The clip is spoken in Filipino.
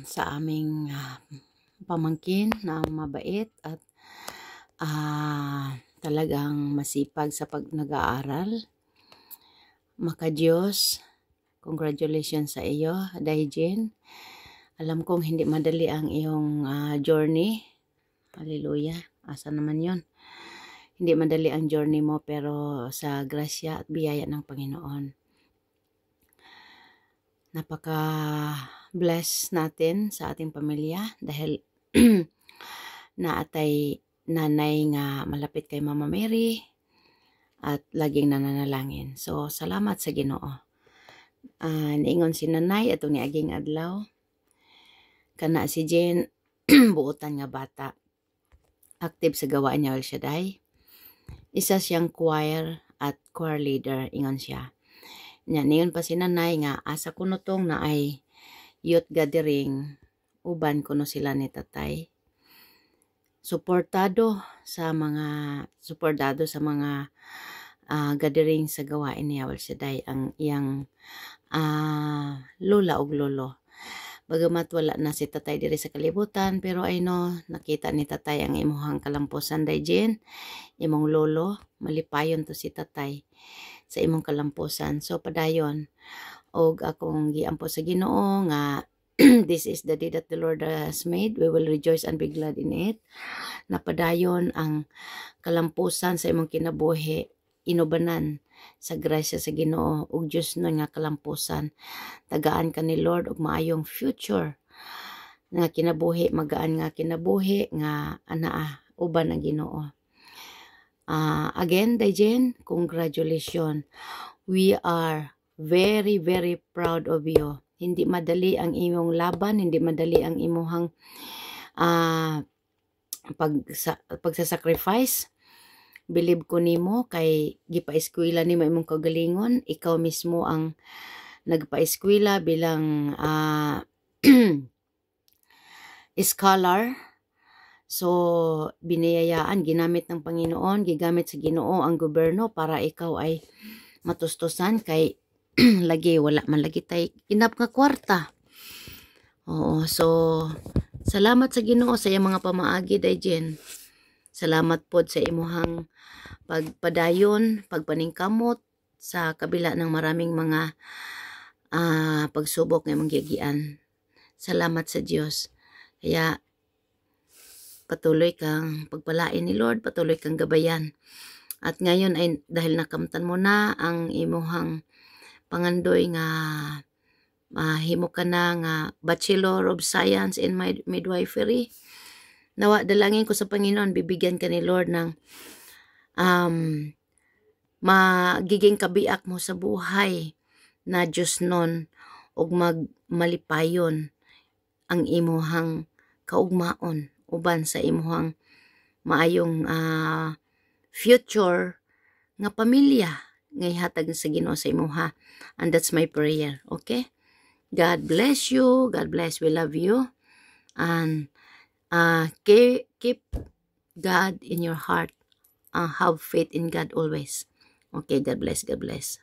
sa aming pamangkin na mabait at talagang masipag sa nag-aaral. Maka-Diyos, congratulations sa iyo, Daijin. Alam kong hindi madali ang iyong journey. Hallelujah. Asa naman yon? Hindi madali ang journey mo, pero sa grasya at biyaya ng Panginoon, napaka-bless natin sa ating pamilya dahil naatay nanay nga malapit kay Mama Mary at laging nananalangin. So, salamat sa Ginoo. Niingon si nanay atong niaging adlaw. Kana si Jen, buotan nga bata. Active sa gawain niya El Shaddai. Isa siyang choir at choir leader, ingon siya. Niyon pa si nanay nga asa kuno tong na ay youth gathering, uban kuno sila ni tatay. Suportado sa mga gathering sa gawain ni El Shaddai ang iyang lola ug lolo. Bagamat wala na si tatay diri sa kalibutan, pero I know nakita ni tatay ang imuhang kalampusan, Daijin. Imong lolo, malipayon to si tatay sa imong kalampusan. So padayon og akong giampo sa Ginoo nga this is the day that the Lord has made. We will rejoice and be glad in it. Napadayon ang kalampusan sa imong kinabuhi, inubanan sa grasya sa Ginoo ug Dios nun nga kalampusan. Tagaan ka ni Lord og maayong future nga kinabuhi, magaan nga kinabuhi nga anaa uban ang Ginoo. Again, Daijin, congratulations. We are very, very proud of you. Hindi madali ang imong laban, hindi madali ang imong pagsasacrifice. Believe ko nimo kay gipa-eskwela nimo imong kagalingon. Ikaw mismo ang nagpa-eskwela bilang scholar. So, biniyayaan, ginamit ng Panginoon, gigamit sa Ginoo ang gobyerno para ikaw ay matustusan kay lagi wala man lagi tay kinap nga kwarta. Oo, so salamat sa Ginoo sa iyang mga pamaagi, Daijin. Salamat pod sa imuhang pagpadayon, pagpaningkamot sa kabila ng maraming mga pagsubok nga imong gigian. Salamat sa Dios. Kaya patuloy kang pagpalain ni Lord, patuloy kang gabayan. At ngayon ay dahil nakamtan mo na ang imuhang pangandoy nga himo ka na nga Bachelor of Science in Midwifery. Nawa dalangin ko sa Panginoon, bibigyan ka ni Lord ng magiging kabiak mo sa buhay na Diyos nun ug malipayon ang imuhang kaugmaon uban sa imuhang maayong future nga pamilya nga ihatag sa Ginoo sa imuha. And that's my prayer. Okay? God bless you. God bless. We love you. And keep God in your heart. Have faith in God always. Okay, God bless. God bless.